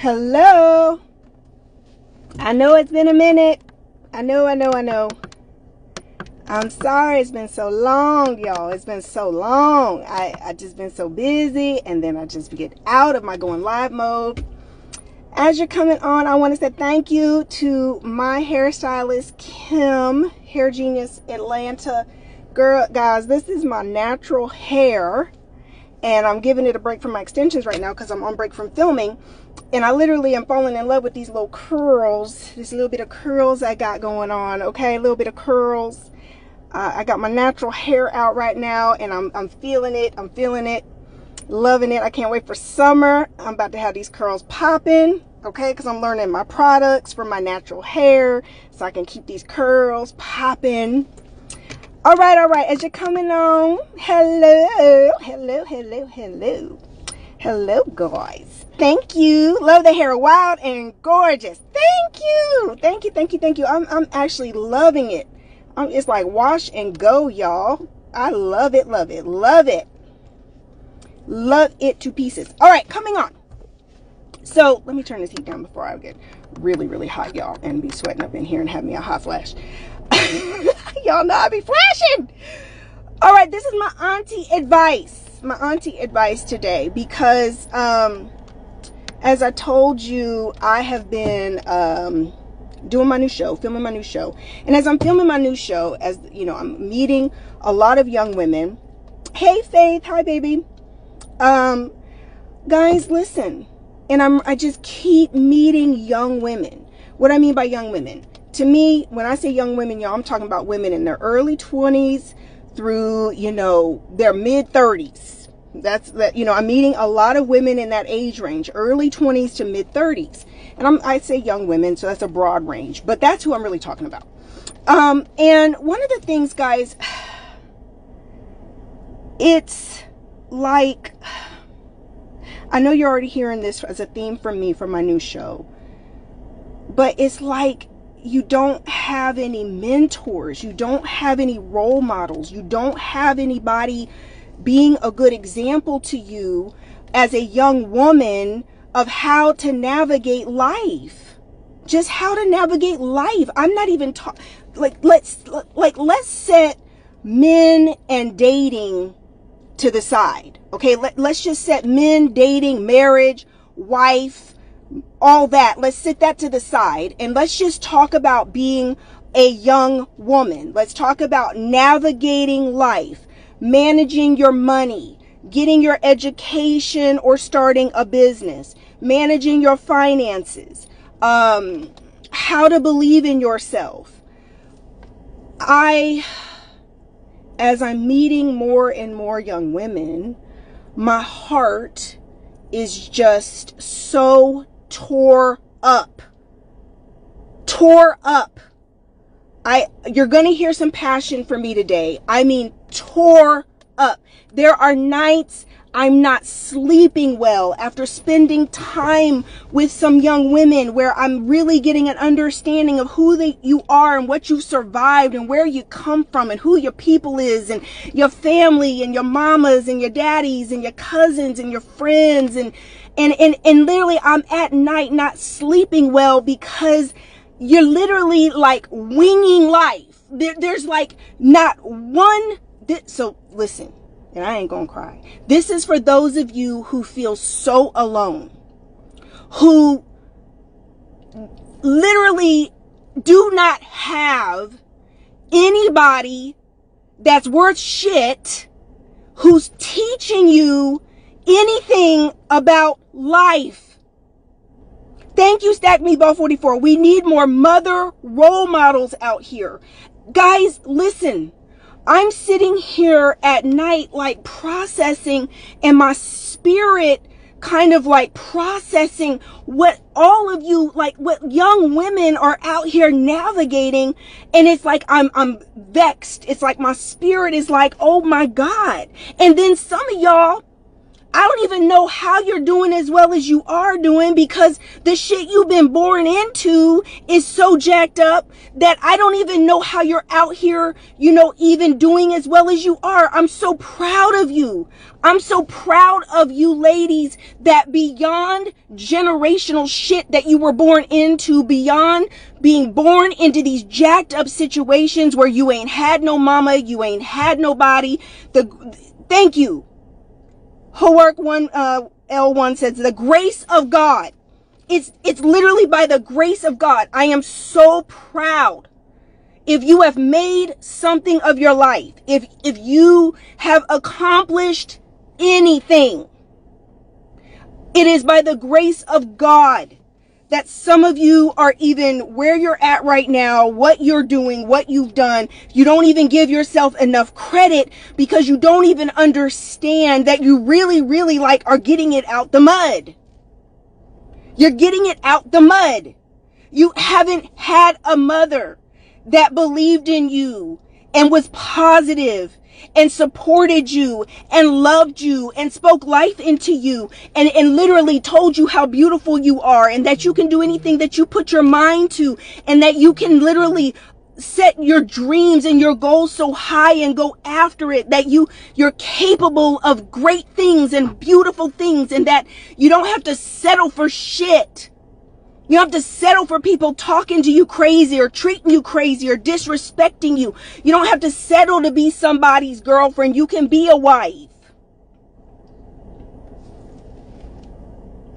Hello. I know it's been a minute. I know. I'm sorry it's been so long, y'all. It's been so long. I just been so busy, and then I just get out of my going live mode. As you're coming on, I want to say thank you to my hairstylist, Kim, Hair Genius Atlanta. Girl, guys, this is my natural hair, and I'm giving it a break from my extensions right now because I'm on break from filming. And I literally am falling in love with these little curls, this little bit of curls I got going on, okay? A little bit of curls. I got my natural hair out right now, and I'm feeling it. I'm feeling it, loving it. I can't wait for summer. I'm about to have these curls popping, okay? Because I'm learning my products for my natural hair so I can keep these curls popping. All right. As you're coming on, hello, guys. Thank you. Love the hair, wild and gorgeous. Thank you. I'm actually loving it. It's like wash and go, y'all. I love it. Love it to pieces. All right, coming on. So let me turn this heat down before I get really hot, y'all, and be sweating up in here and have me a hot flash. Y'all know I be flashing. All right, this is my auntie advice today, because as I told you, I have been doing my new show, filming my new show. And as I'm filming my new show, as you know, I'm meeting a lot of young women. Hey Faith, hi baby. Guys, listen. And I just keep meeting young women. What I mean by young women, to me, when I say young women, y'all, I'm talking about women in their early 20s through, you know, their mid 30s. I'm meeting a lot of women in that age range, early 20s to mid 30s. And I say young women, so that's a broad range, but that's who I'm really talking about. And one of the things, guys, it's like, I know you're already hearing this as a theme from me for my new show, but it's like you don't have any mentors, you don't have any role models, you don't have anybody being a good example to you as a young woman of how to navigate life. Just how to navigate life. I'm not even talking, let's set men and dating to the side. Okay, let's just set men, dating, marriage, wife, all that. Let's set that to the side, and let's just talk about being a young woman. Let's talk about navigating life, managing your money, getting your education or starting a business, managing your finances, how to believe in yourself. As I'm meeting more and more young women, my heart is just so tore up. You're going to hear some passion from me today. I mean, tore up. There are nights I'm not sleeping well after spending time with some young women, where I'm really getting an understanding of who you are and what you've survived and where you come from and who your people is and your family and your mamas and your daddies and your cousins and your friends. And literally I'm at night not sleeping well because you're literally like winging life. There's like not one. So listen. And I ain't gonna cry. This is for those of you who feel so alone, who literally do not have anybody that's worth shit who's teaching you anything about life. Thank you, Stack Meatball 44. We need more mother role models out here. Guys, listen. I'm sitting here at night, like processing, and my spirit kind of like processing what all of you, like what young women are out here navigating. And it's like, I'm vexed. It's like my spirit is like, oh my God. And then some of y'all, I don't even know how you're doing as well as you are doing, because the shit you've been born into is so jacked up that I don't even know how you're out here, even doing as well as you are. I'm so proud of you. I'm so proud of you ladies, that beyond generational shit that you were born into, beyond being born into these jacked up situations where you ain't had no mama, you ain't had nobody. Thank you. WORK L1 says, the grace of God. It's literally by the grace of God. I am so proud. If you have made something of your life, if you have accomplished anything, it is by the grace of God that some of you are even where you're at right now, what you're doing, what you've done. You don't even give yourself enough credit, because you don't even understand that you really, really are getting it out the mud. You're getting it out the mud. You haven't had a mother that believed in you and was positive and supported you and loved you and spoke life into you and literally told you how beautiful you are, and that you can do anything that you put your mind to, and that you can literally set your dreams and your goals so high and go after it, that you're capable of great things and beautiful things, and that you don't have to settle for shit. You don't have to settle for people talking to you crazy or treating you crazy or disrespecting you. You don't have to settle to be somebody's girlfriend. You can be a wife.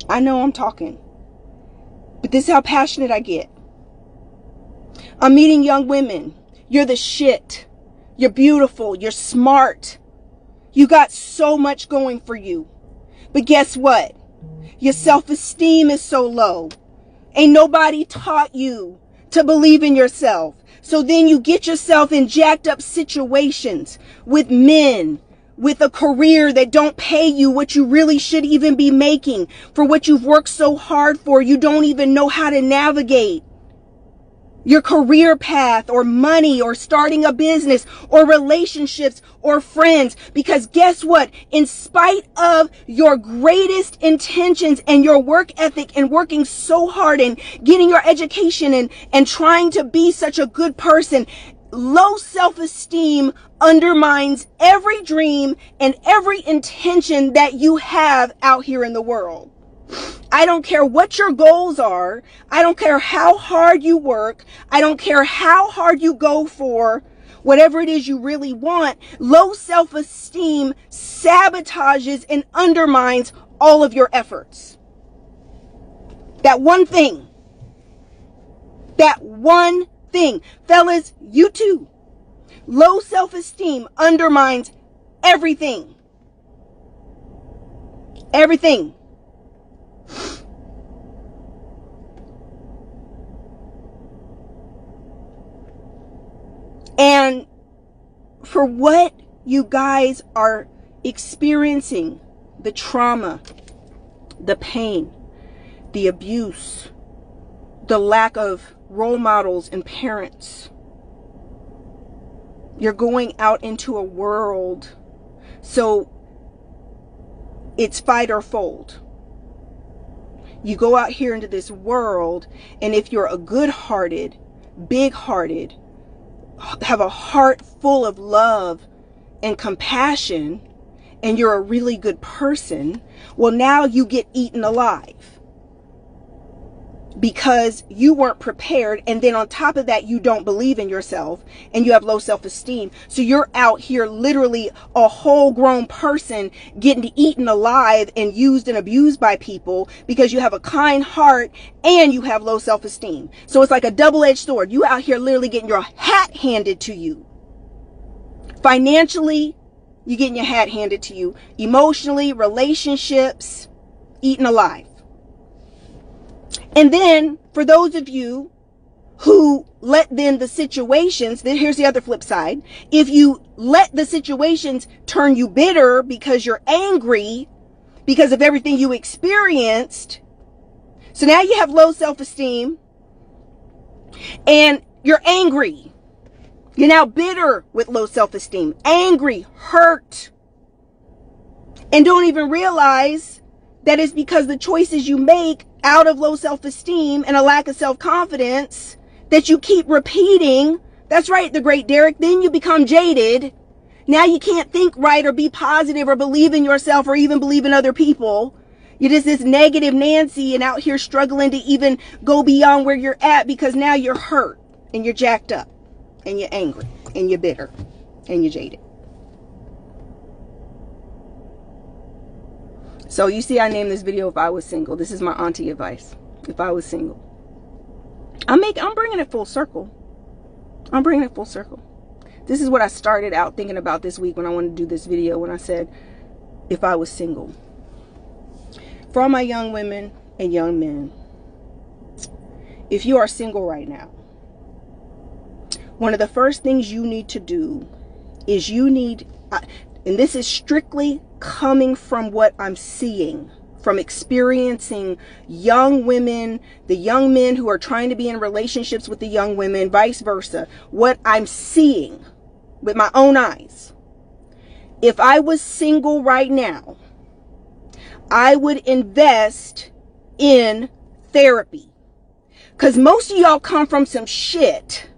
I know I'm talking, but this is how passionate I get. I'm meeting young women. You're the shit. You're beautiful. You're smart. You got so much going for you. But guess what? Your self-esteem is so low. Ain't nobody taught you to believe in yourself. So then you get yourself in jacked up situations with men, with a career that don't pay you what you really should even be making for what you've worked so hard for. You don't even know how to navigate your career path or money or starting a business or relationships or friends. Because guess what? In spite of your greatest intentions and your work ethic and working so hard and getting your education and trying to be such a good person, low self-esteem undermines every dream and every intention that you have out here in the world. I don't care what your goals are. I don't care how hard you work. I don't care how hard you go for whatever it is you really want. Low self-esteem sabotages and undermines all of your efforts. That one thing. That one thing. Fellas, you too. Low self-esteem undermines everything. Everything. And for what you guys are experiencing, the trauma, the pain, the abuse, the lack of role models and parents, you're going out into a world, so it's fight or fold. You go out here into this world, and if you're a good-hearted, big-hearted, have a heart full of love and compassion, and you're a really good person, well, now you get eaten alive because you weren't prepared. And then on top of that, you don't believe in yourself and you have low self-esteem. So you're out here literally a whole grown person getting eaten alive and used and abused by people because you have a kind heart and you have low self-esteem. So it's like a double-edged sword. You out here literally getting your hat handed to you. Financially, you're getting your hat handed to you. Emotionally, relationships, eaten alive. And then for those of you who let then the situations, then here's the other flip side. If you let the situations turn you bitter because you're angry because of everything you experienced, so now you have low self-esteem and you're angry. You're now bitter with low self-esteem, angry, hurt. and don't even realize that it's because the choices you make out of low self-esteem and a lack of self-confidence that you keep repeating. That's right, the great Derek. Then you become jaded. Now you can't think right or be positive or believe in yourself or even believe in other people. You're just this negative Nancy and out here struggling to even go beyond where you're at because now you're hurt and you're jacked up and you're angry and you're bitter and you're jaded. So you see, I named this video If I Was Single. This is my auntie advice. If I was single. I'm bringing it full circle. I'm bringing it full circle. This is what I started out thinking about this week when I wanted to do this video, when I said, if I was single. For all my young women and young men, if you are single right now, one of the first things you need to do is and this is strictly coming from what I'm seeing, from experiencing young women, the young men who are trying to be in relationships with the young women, vice versa. What I'm seeing with my own eyes. If I was single right now, I would invest in therapy. Because most of y'all come from some shit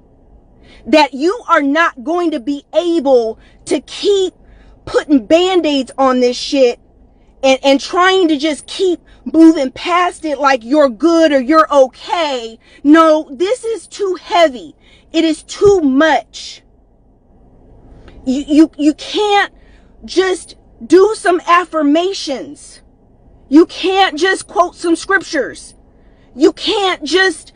that you are not going to be able to keep putting band-aids on this shit and trying to just keep moving past it like you're good or you're okay. No, this is too heavy. It is too much. You can't just do some affirmations. You can't just quote some scriptures. You can't just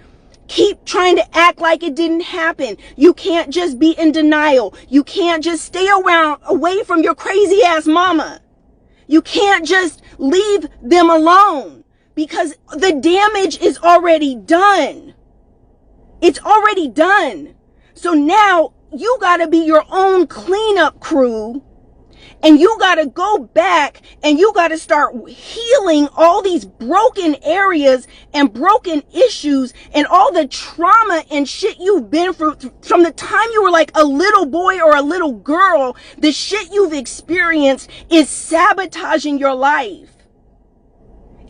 keep trying to act like it didn't happen. You can't just be in denial. You can't just stay away from your crazy ass mama. You can't just leave them alone because the damage is already done. It's already done. So now you gotta be your own cleanup crew, and you gotta go back and you gotta start healing all these broken areas and broken issues and all the trauma and shit you've been through from the time you were like a little boy or a little girl. The shit you've experienced is sabotaging your life.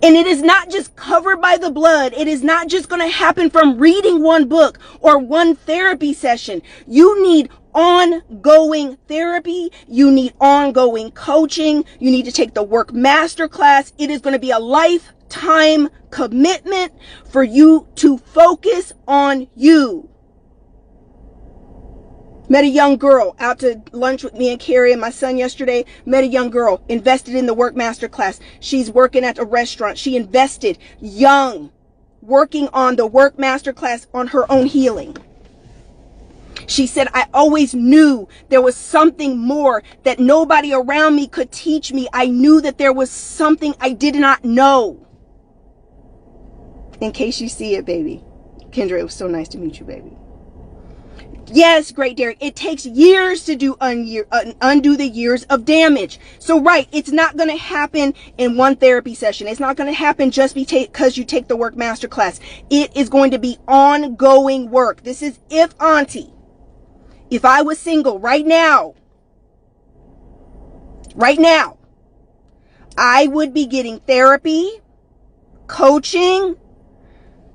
And it is not just covered by the blood. It is not just going to happen from reading one book or one therapy session. You need ongoing therapy. You need ongoing coaching. You need to take the WORK Masterclass. It is going to be a lifetime commitment for you to focus on you. Met a young girl out to lunch with me and Carrie and my son yesterday. Met a young girl, invested in the WORK Masterclass. She's working at a restaurant. She invested young, working on the WORK Masterclass on her own healing. She said, I always knew there was something more that nobody around me could teach me. I knew that there was something I did not know. In case you see it, baby. Kendra, it was so nice to meet you, baby. Yes, great Derek. It takes years to undo the years of damage. So right, it's not going to happen in one therapy session. It's not going to happen just because you take the WORK Masterclass. It is going to be ongoing work. This is if Auntie, if I was single right now, I would be getting therapy, coaching.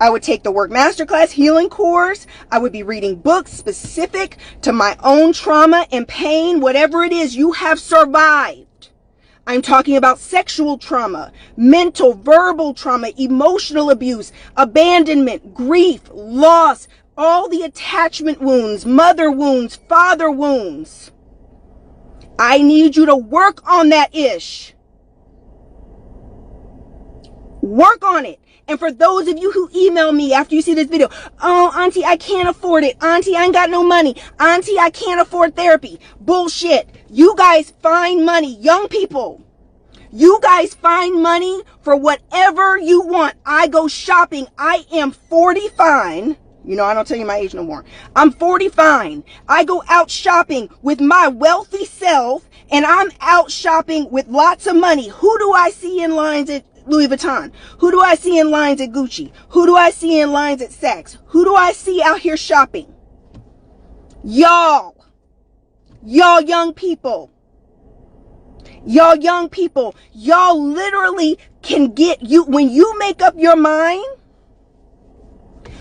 I would take the WORK Masterclass healing course. I would be reading books specific to my own trauma and pain, whatever it is you have survived. I'm talking about sexual trauma, mental, verbal trauma, emotional abuse, abandonment, grief, loss, all the attachment wounds, mother wounds, father wounds. I need you to work on that ish. Work on it. And for those of you who email me after you see this video, oh, Auntie, I can't afford it. Auntie, I ain't got no money. Auntie, I can't afford therapy. Bullshit. You guys find money. Young people, you guys find money for whatever you want. I go shopping. I am 40 fine. You know, I don't tell you my age no more. I'm 40 fine. I go out shopping with my wealthy self, and I'm out shopping with lots of money. Who do I see in lines at Louis Vuitton? Who do I see in lines at Gucci? Who do I see in lines at Saks? Who do I see out here shopping? Y'all young people. Y'all young people, y'all literally can get you, when you make up your mind,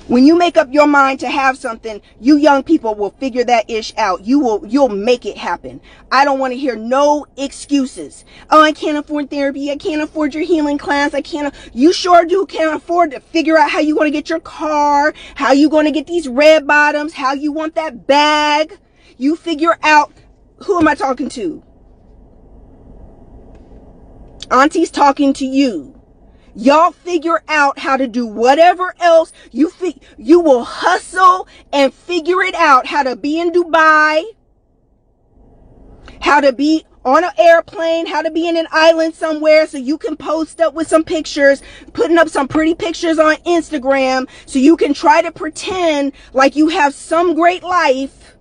when you make up your mind to have something, you young people will figure that ish out. You'll make it happen. I don't want to hear no excuses. Oh, I can't afford therapy. I can't afford your healing class. You sure do can't afford to figure out how you want to get your car, how you going to get these red bottoms, how you want that bag. You figure out, who am I talking to? Auntie's talking to you. Y'all figure out how to do whatever else. You will hustle and figure it out. How to be in Dubai, how to be on an airplane, how to be in an island somewhere so you can post up with some pictures, putting up some pretty pictures on Instagram so you can try to pretend like you have some great life.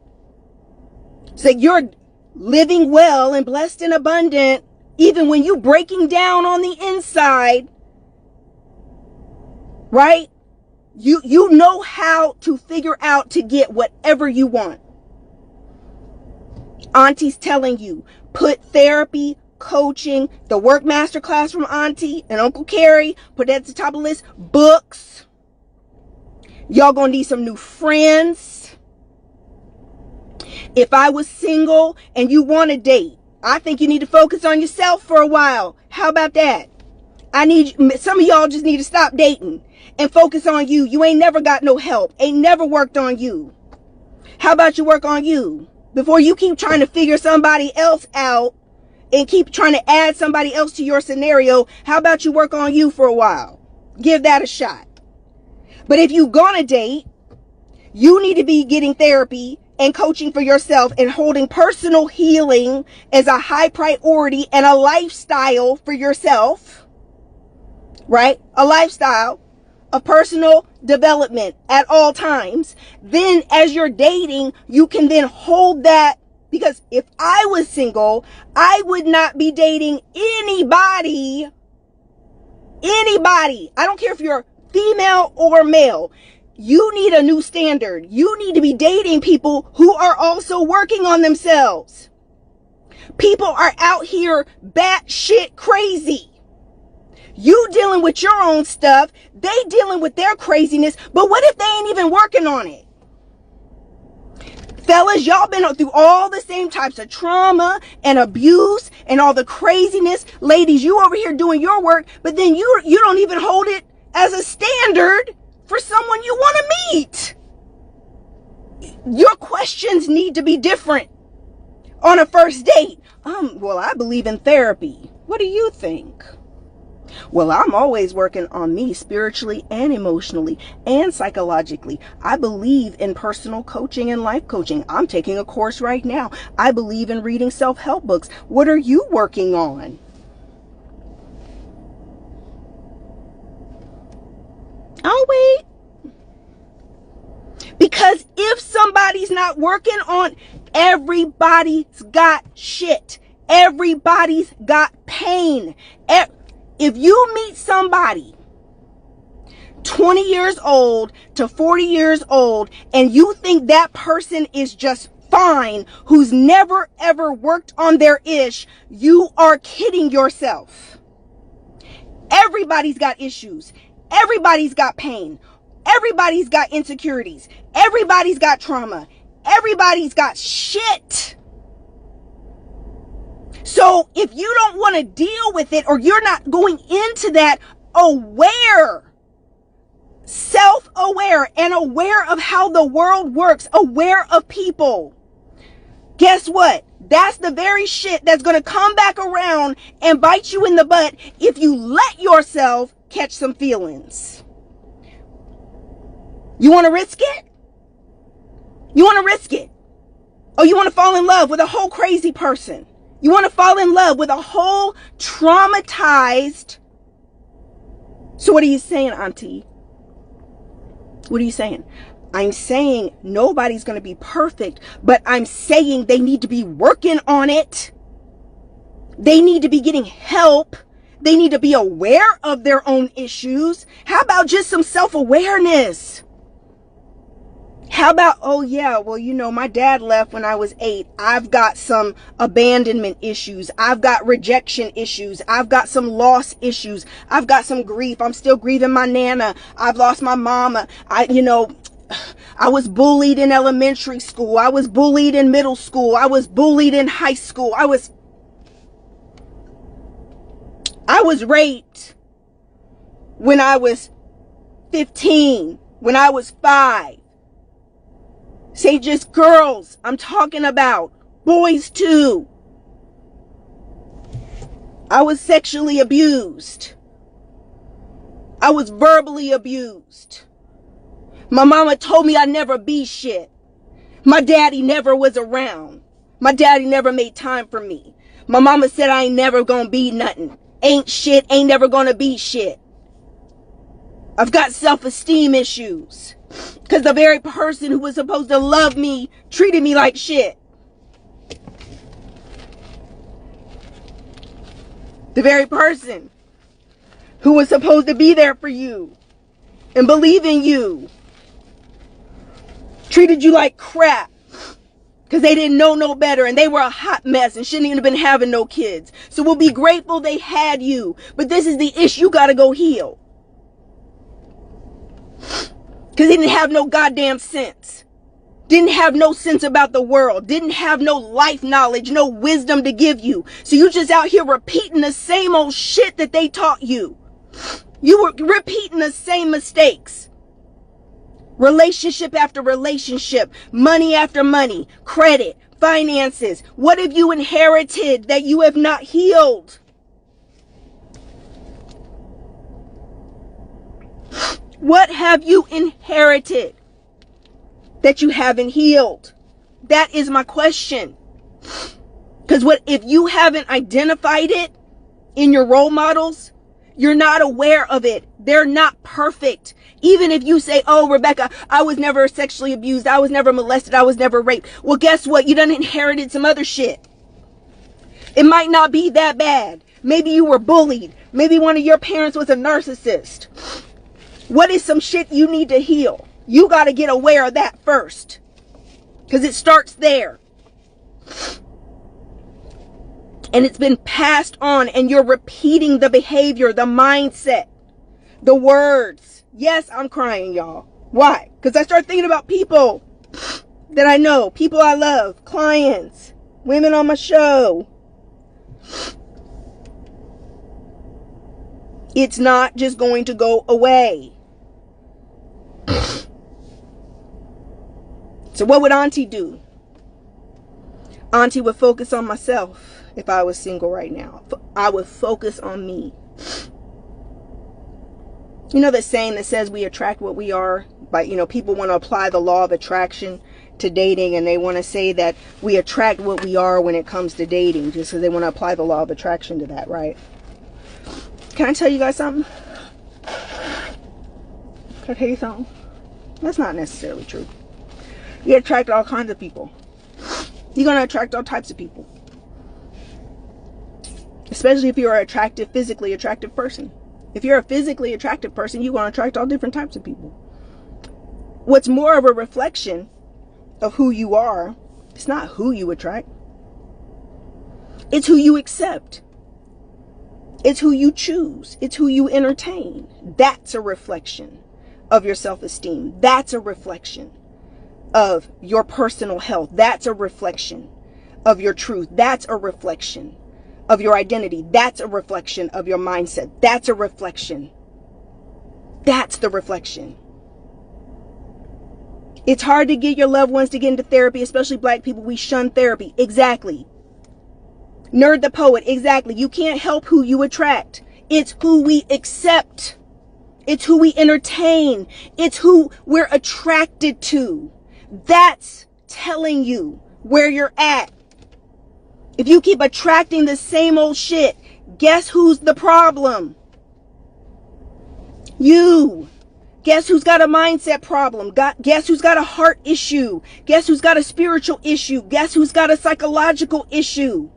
So you're living well and blessed and abundant, even when you breaking down on the inside. Right? You know how to figure out to get whatever you want. Auntie's telling you, put therapy, coaching, the WORK Masterclass from Auntie and Uncle Carrie, put that at the top of the list. Books. Y'all gonna need some new friends. If I was single and you want to date, I think you need to focus on yourself for a while. How about that? Some of y'all just need to stop dating and focus on you. You ain't never got no help. Ain't never worked on you. How about you work on you? Before you keep trying to figure somebody else out and keep trying to add somebody else to your scenario, how about you work on you for a while? Give that a shot. But if you gonna date, you need to be getting therapy and coaching for yourself and holding personal healing as a high priority and a lifestyle for yourself. Right? A lifestyle of personal development at all times. Then as you're dating, you can then hold that, because if I was single, I would not be dating anybody. I don't care if you're female or male. You need a new standard. You need to be dating people who are also working on themselves. People are out here batshit crazy. You dealing with your own stuff. They dealing with their craziness. But what if they ain't even working on it? Fellas, y'all been through all the same types of trauma and abuse and all the craziness. Ladies, you over here doing your work, but then you don't even hold it as a standard for someone you want to meet. Your questions need to be different on a first date. Well, I believe in therapy. What do you think? Well, I'm always working on me spiritually and emotionally and psychologically. I believe in personal coaching and life coaching. I'm taking a course right now. I believe in reading self-help books. What are you working on? I'll wait. Because if somebody's not working on, everybody's got shit. Everybody's got pain. If you meet somebody 20 years old to 40 years old and you think that person is just fine, who's never ever worked on their ish, you are kidding yourself. Everybody's got issues. Everybody's got pain. Everybody's got insecurities. Everybody's got trauma. Everybody's got shit. So if you don't want to deal with it, or you're not going into that aware, self-aware, and aware of how the world works, aware of people, guess what? That's the very shit that's going to come back around and bite you in the butt if you let yourself catch some feelings. You want to risk it? You want to risk it? Or you want to fall in love with a whole crazy person? You want to fall in love with a whole traumatized... So what are you saying, Auntie? What are you saying? I'm saying nobody's going to be perfect, but I'm saying they need to be working on it. They need to be getting help. They need to be aware of their own issues. How about just some self-awareness? How about, oh yeah, well, my dad left when I was 8. I've got some abandonment issues. I've got rejection issues. I've got some loss issues. I've got some grief. I'm still grieving my Nana. I've lost my mama. I was bullied in elementary school. I was bullied in middle school. I was bullied in high school. I was raped when I was 15, when I was 5. Say just girls, I'm talking about. Boys too. I was sexually abused. I was verbally abused. My mama told me I'd never be shit. My daddy never was around. My daddy never made time for me. My mama said I ain't never gonna be nothing. Ain't shit, ain't never gonna be shit. I've got self-esteem issues. Because the very person who was supposed to love me treated me like shit. The very person who was supposed to be there for you and believe in you treated you like crap. Because they didn't know no better and they were a hot mess and shouldn't even have been having no kids. So we'll be grateful they had you. But this is the issue you got to go heal. Because they didn't have no goddamn sense. Didn't have no sense about the world. Didn't have no life knowledge, no wisdom to give you. So you just out here repeating the same old shit that they taught you. You were repeating the same mistakes. Relationship after relationship. Money after money. Credit. Finances. What have you inherited that you have not healed? What have you inherited that you haven't healed? That is my question. Because if you haven't identified it in your role models, you're not aware of it. They're not perfect. Even if you say, oh, Rebecca, I was never sexually abused. I was never molested. I was never raped. Well, guess what? You done inherited some other shit. It might not be that bad. Maybe you were bullied. Maybe one of your parents was a narcissist. What is some shit you need to heal? You got to get aware of that first. Because it starts there. And it's been passed on and you're repeating the behavior, the mindset, the words. Yes, I'm crying, y'all. Why? Because I start thinking about people that I know, people I love, clients, women on my show. It's not just going to go away. So what would Auntie do? Auntie would focus on myself if I was single right now. I would focus on me. You know the saying that says we attract what we are? But, people want to apply the law of attraction to dating, and they want to say that we attract what we are when it comes to dating, just because they want to apply the law of attraction to that, right? Can I tell you guys something? Can I tell you something? That's not necessarily true. You attract all kinds of people. You're going to attract all types of people. Especially if you're an attractive, physically attractive person. If you're a physically attractive person, you're going to attract all different types of people. What's more of a reflection of who you are, it's not who you attract. It's who you accept. It's who you choose. It's who you entertain. That's a reflection of your self-esteem. That's a reflection of your personal health. That's a reflection of your truth. That's a reflection of your identity. That's a reflection of your mindset. That's a reflection. That's the reflection. It's hard to get your loved ones to get into therapy, especially black people. We shun therapy. Exactly. Nerd the poet. Exactly. You can't help who you attract. It's who we accept. It's who we entertain. It's who we're attracted to. That's telling you where you're at. If you keep attracting the same old shit, guess who's the problem? You. Guess who's got a mindset problem? Guess who's got a heart issue? Guess who's got a spiritual issue? Guess who's got a psychological issue?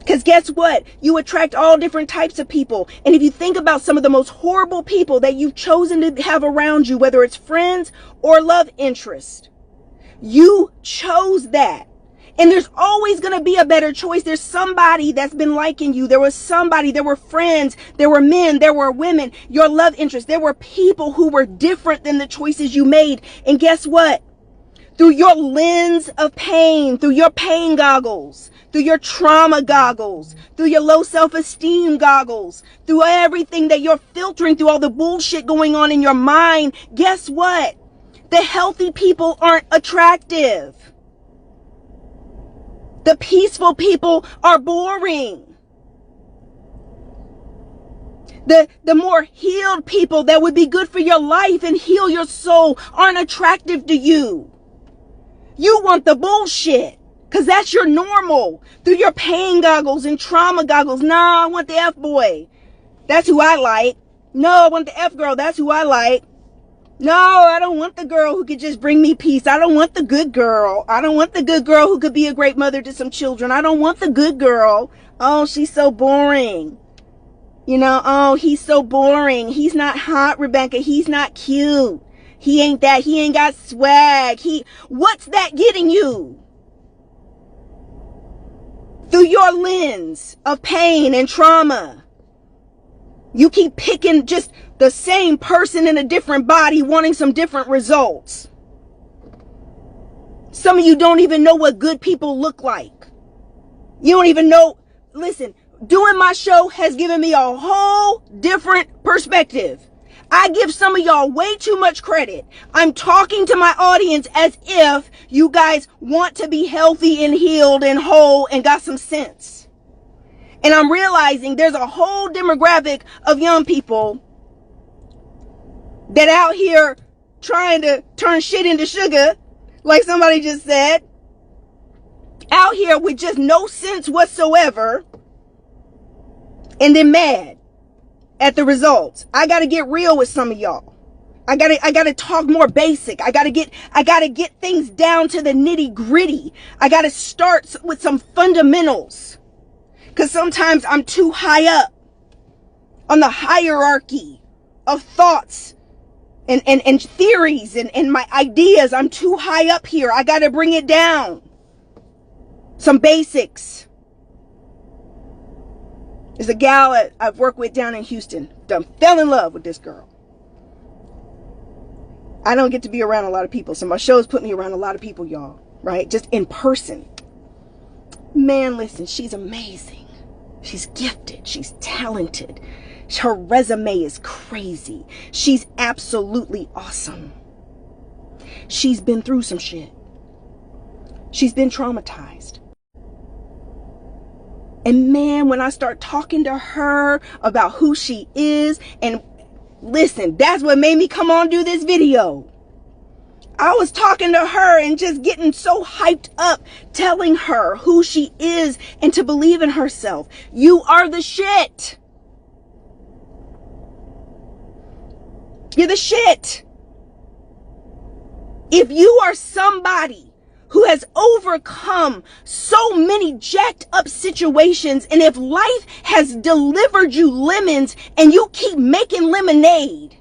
Because guess what? You attract all different types of people. And if you think about some of the most horrible people that you've chosen to have around you, whether it's friends or love interest, you chose that. And there's always going to be a better choice. There's somebody that's been liking you. There was somebody, there were friends, there were men, there were women, your love interest. There were people who were different than the choices you made. And guess what? Through your lens of pain, through your pain goggles, through your trauma goggles, through your low self-esteem goggles, through everything that you're filtering, through all the bullshit going on in your mind, guess what? The healthy people aren't attractive. The peaceful people are boring. The more healed people that would be good for your life and heal your soul aren't attractive to you. You want the bullshit because that's your normal. Through your pain goggles and trauma goggles. Nah, I want the F-boy. That's who I like. No, I want the F-girl. That's who I like. No, I don't want the girl who could just bring me peace. I don't want the good girl. I don't want the good girl who could be a great mother to some children. I don't want the good girl. Oh, she's so boring. You know, oh, he's so boring. He's not hot, Rebecca. He's not cute. He ain't that. He ain't got swag. What's that getting you? Through your lens of pain and trauma. You keep picking just the same person in a different body wanting some different results. Some of you don't even know what good people look like. You don't even know. Listen, doing my show has given me a whole different perspective. I give some of y'all way too much credit. I'm talking to my audience as if you guys want to be healthy and healed and whole and got some sense. And I'm realizing there's a whole demographic of young people that out here trying to turn shit into sugar, like somebody just said, out here with just no sense whatsoever, and then mad at the results. I got to get real with some of y'all. I got to talk more basic. I got to get things down to the nitty gritty. I got to start with some fundamentals. Cause sometimes I'm too high up on the hierarchy of thoughts and theories and my ideas. I'm too high up here. I got to bring it down. Some basics. There's a gal I've worked with down in Houston. Fell in love with this girl. I don't get to be around a lot of people, so my shows put me around a lot of people, y'all. Right? Just in person. Man, listen, she's amazing. She's gifted. She's talented. Her resume is crazy. She's absolutely awesome. She's been through some shit. She's been traumatized. And man, when I start talking to her about who she is, and listen, that's what made me come on do this video. I was talking to her and just getting so hyped up, telling her who she is and to believe in herself. You are the shit. You're the shit. If you are somebody who has overcome so many jacked up situations, and if life has delivered you lemons and you keep making lemonade,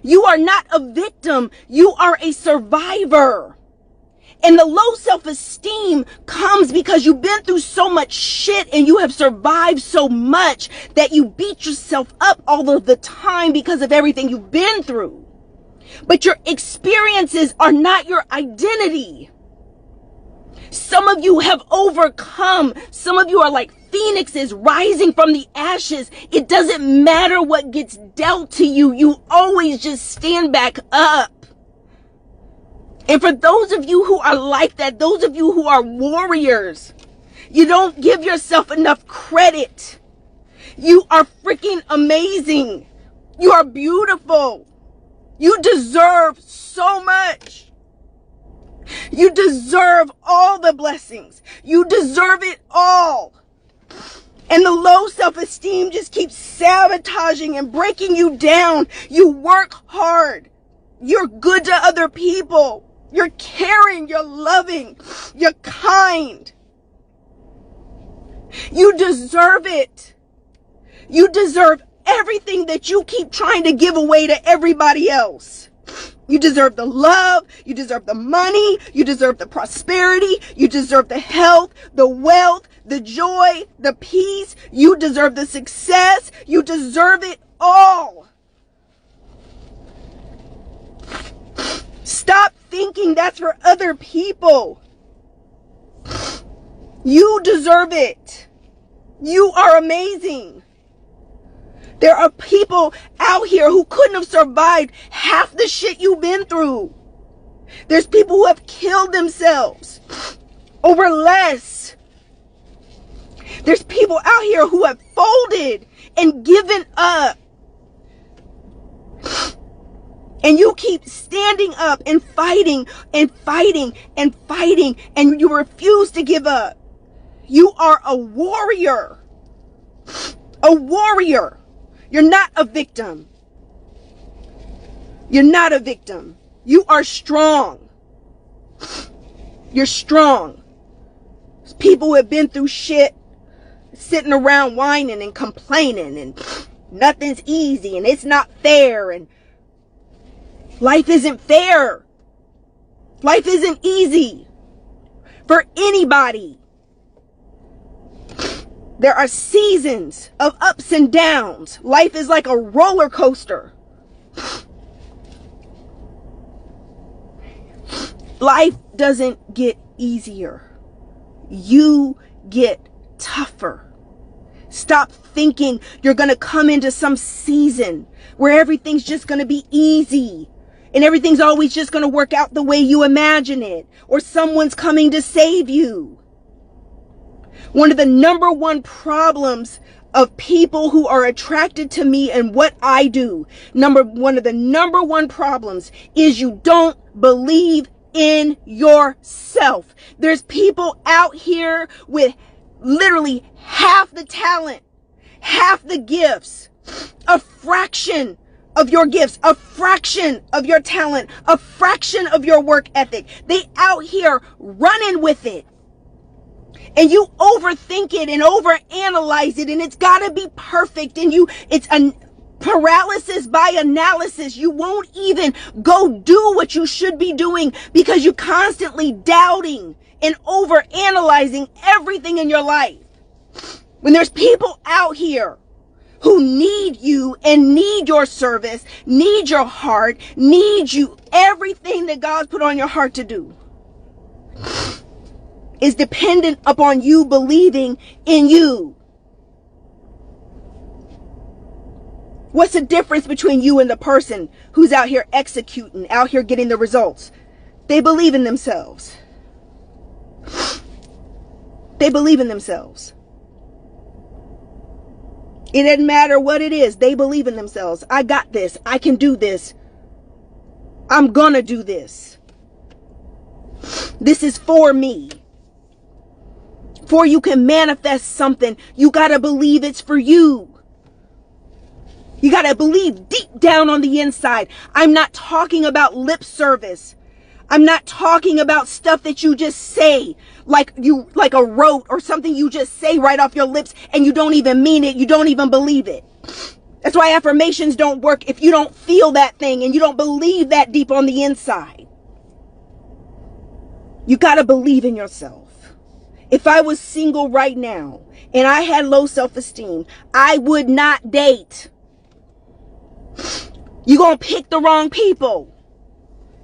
you are not a victim. You are a survivor. And the low self-esteem comes because you've been through so much shit and you have survived so much that you beat yourself up all of the time because of everything you've been through. But your experiences are not your identity. Some of you have overcome. Some of you are like phoenixes rising from the ashes. It doesn't matter what gets dealt to you. You always just stand back up. And for those of you who are like that, those of you who are warriors, you don't give yourself enough credit. You are freaking amazing. You are beautiful. You deserve so much. You deserve all the blessings. You deserve it all. And the low self-esteem just keeps sabotaging and breaking you down. You work hard. You're good to other people. You're caring. You're loving. You're kind. You deserve it. You deserve everything that you keep trying to give away to everybody else. You deserve the love. You deserve the money. You deserve the prosperity. You deserve the health, the wealth, the joy, the peace. You deserve the success. You deserve it all. Stop thinking that's for other people. You deserve it. You are amazing. There are people out here who couldn't have survived half the shit you've been through. There's people who have killed themselves over less. There's people out here who have folded and given up. And you keep standing up and fighting and fighting and fighting, and you refuse to give up. You are a warrior. A warrior. You're not a victim. You're not a victim. You are strong. You're strong. There's people who have been through shit, sitting around whining and complaining, and nothing's easy, and it's not fair, and life isn't fair. Life isn't easy for anybody. There are seasons of ups and downs. Life is like a roller coaster. Life doesn't get easier. You get tougher. Stop thinking you're going to come into some season where everything's just going to be easy and everything's always just going to work out the way you imagine it, or someone's coming to save you. One of the number one problems of people who are attracted to me and what I do, one of the number one problems is you don't believe in yourself. There's people out here with literally half the talent, half the gifts, a fraction of your gifts, a fraction of your talent, a fraction of your work ethic. They out here running with it. And you overthink it and overanalyze it, and it's got to be perfect, and it's a paralysis by analysis. You won't even go do what you should be doing because you're constantly doubting and overanalyzing everything in your life. When there's people out here who need you and need your service, need your heart, need you, everything that God's put on your heart to do is dependent upon you believing in you. What's the difference between you and the person who's out here executing, out here getting the results? They believe in themselves. They believe in themselves. It doesn't matter what it is. They believe in themselves. I got this. I can do this. I'm gonna do this. This is for me. Before you can manifest something, you gotta believe it's for you. You gotta believe deep down on the inside. I'm not talking about lip service. I'm not talking about stuff that you just say, like a rote or something you just say right off your lips and you don't even mean it. You don't even believe it. That's why affirmations don't work if you don't feel that thing and you don't believe that deep on the inside. You gotta believe in yourself. If I was single right now and I had low self-esteem, I would not date. You're going to pick the wrong people.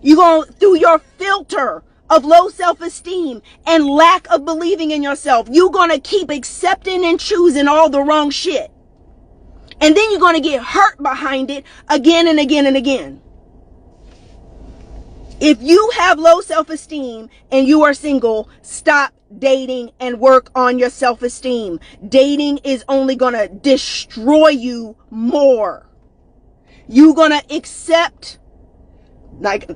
You're going through your filter of low self-esteem and lack of believing in yourself. You're going to keep accepting and choosing all the wrong shit. And then you're going to get hurt behind it again and again and again. If you have low self-esteem and you are single, stop dating and work on your self-esteem. Dating is only going to destroy you more. You're going to accept, like,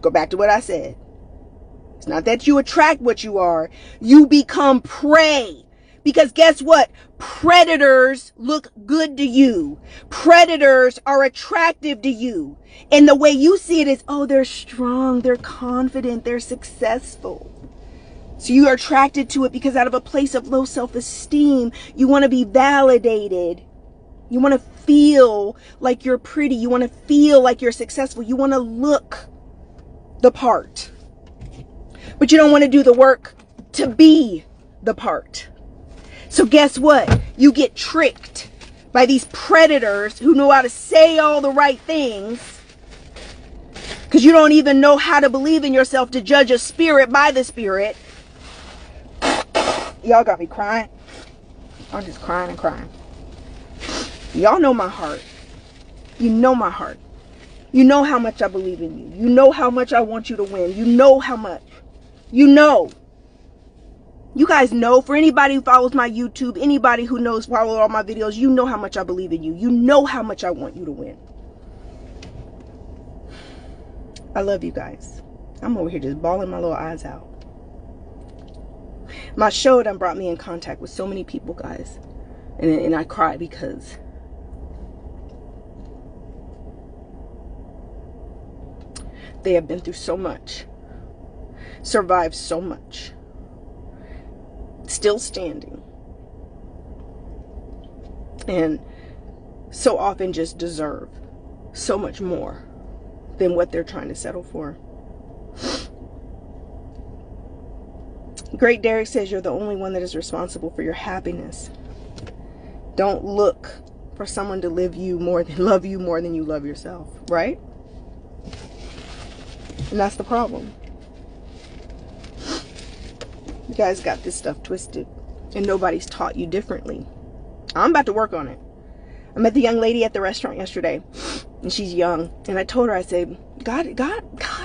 go back to what I said. It's not that you attract what you are. You become prey. Because guess what? Predators look good to you. Predators are attractive to you. And the way you see it is, oh, they're strong, they're confident, they're successful. So you are attracted to it because out of a place of low self-esteem, you want to be validated. You want to feel like you're pretty. You want to feel like you're successful. You want to look the part. But you don't want to do the work to be the part. So guess what? You get tricked by these predators who know how to say all the right things, because you don't even know how to believe in yourself to judge a spirit by the spirit. Y'all got me crying. I'm just crying and crying. Y'all know my heart. You know my heart. You know how much I believe in you. You know how much I want you to win. You know how much. You know. You guys know. For anybody who follows my YouTube, anybody who knows, follow all my videos, you know how much I believe in you. You know how much I want you to win. I love you guys. I'm over here just bawling my little eyes out. My show done brought me in contact with so many people, guys. And I cry because they have been through so much, survived so much, still standing, and so often just deserve so much more than what they're trying to settle for. Great Derek says you're the only one that is responsible for your happiness. Don't look for someone to love you more than you love yourself, right? And that's the problem. You guys got this stuff twisted, and nobody's taught you differently. I'm about to work on it. I met the young lady at the restaurant yesterday, and she's young, and I told her, I said, God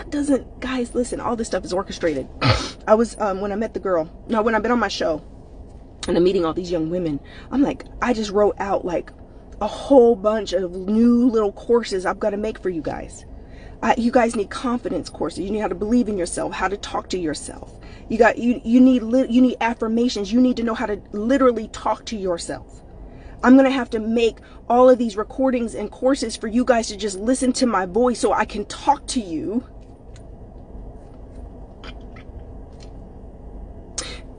doesn't, guys, listen, all this stuff is orchestrated. I was, when I met the girl, when I've been on my show, and I'm meeting all these young women, I'm like, I just wrote out like a whole bunch of new little courses I've got to make for you guys. You guys need confidence courses. You need how to believe in yourself, how to talk to yourself. You need affirmations. You need to know how to literally talk to yourself. I'm going to have to make all of these recordings and courses for you guys to just listen to my voice so I can talk to you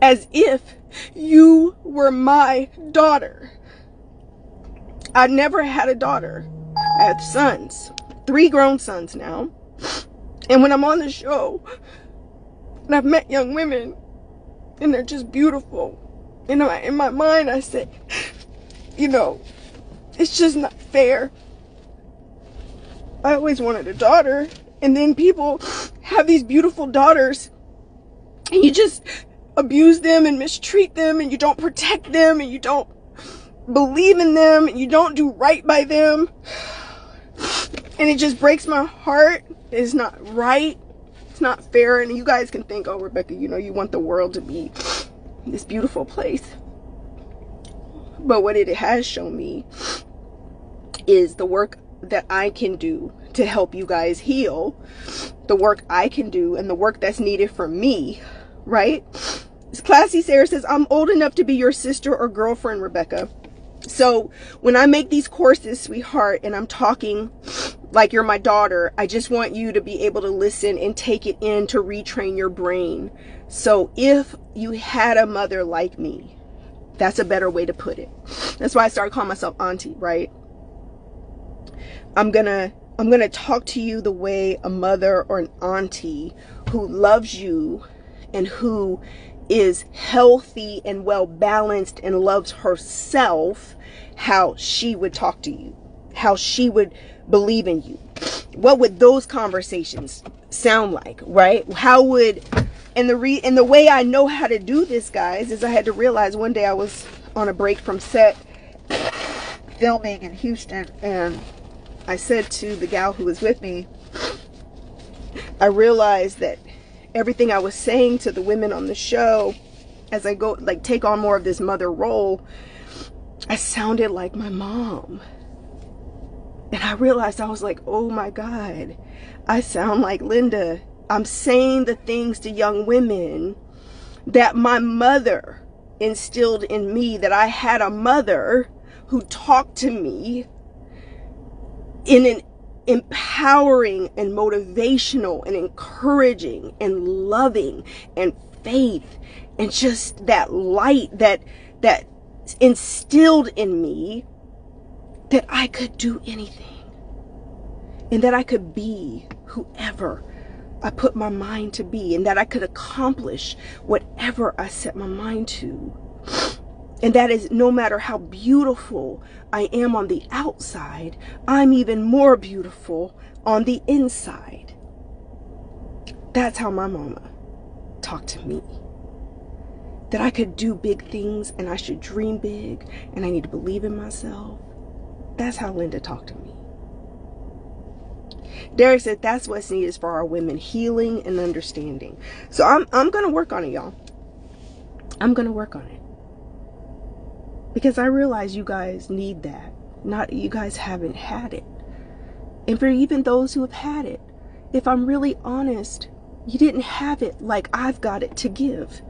as if you were my daughter. I never had a daughter. I have sons, 3 grown sons now. And when I'm on the show and I've met young women and they're just beautiful, in my mind I say, you know, it's just not fair. I always wanted a daughter, and then people have these beautiful daughters and you just abuse them and mistreat them, and you don't protect them, and you don't believe in them, and you don't do right by them, and it just breaks my heart. It's not right. It's not fair. And you guys can think, oh, Rebecca, you know, you want the world to be this beautiful place. But what it has shown me is the work that I can do to help you guys heal, the work I can do, and the work that's needed for me, right? Classy Sarah says, I'm old enough to be your sister or girlfriend, Rebecca. So when I make these courses, sweetheart, and I'm talking like you're my daughter, I just want you to be able to listen and take it in to retrain your brain. So if you had a mother like me, that's a better way to put it. That's why I started calling myself Auntie, right? I'm gonna talk to you the way a mother or an auntie who loves you and who is healthy and well balanced and loves herself, how she would talk to you, how she would believe in you. What would those conversations sound like, right? How would, and the way I know how to do this, guys, is I had to realize one day I was on a break from set filming in Houston, and I said to the gal who was with me, I realized that everything I was saying to the women on the show, as I go, like, take on more of this mother role, I sounded like my mom. And I realized, I was like, oh my God, I sound like Linda. I'm saying the things to young women that my mother instilled in me, that I had a mother who talked to me in an empowering and motivational and encouraging and loving and faith and just that light that instilled in me that I could do anything and that I could be whoever I put my mind to be, and that I could accomplish whatever I set my mind to. And that is, no matter how beautiful I am on the outside, I'm even more beautiful on the inside. That's how my mama talked to me. That I could do big things and I should dream big and I need to believe in myself. That's how Linda talked to me. Derek said that's what's needed for our women, healing and understanding. So I'm going to work on it, y'all. I'm going to work on it. Because I realize you guys need that. Not, you guys haven't had it. And for even those who have had it, if I'm really honest, you didn't have it like I've got it to give.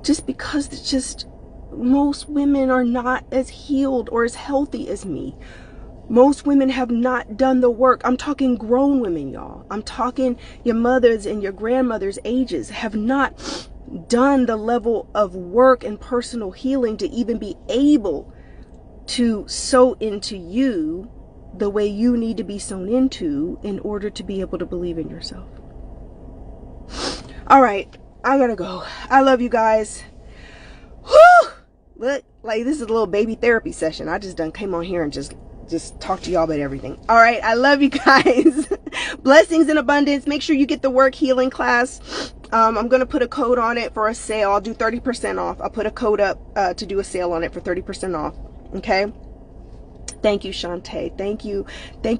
Just because it's just most women are not as healed or as healthy as me. Most women have not done the work. I'm talking grown women, y'all. I'm talking your mothers and your grandmothers' ages have not done the level of work and personal healing to even be able to sow into you the way you need to be sown into in order to be able to believe in yourself. All right, I gotta go. I love you guys. Whew! Look, like this is a little baby therapy session. I just done came on here and just talk to y'all about everything. All right, I love you guys. Blessings in abundance. Make sure you get the work healing class. I'm gonna put a code on it for a sale. I'll do 30% off. I'll put a code up to do a sale on it for 30% off. Okay. Thank you, Shantae. Thank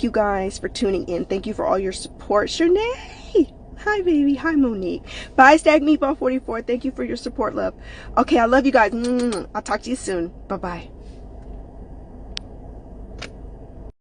you guys for tuning in. Thank you for all your support. Shanae, hi baby. Hi Monique. Bye Stag Meatball 44. Thank you for your support, love. Okay, I love you guys. I'll talk to you soon. Bye bye.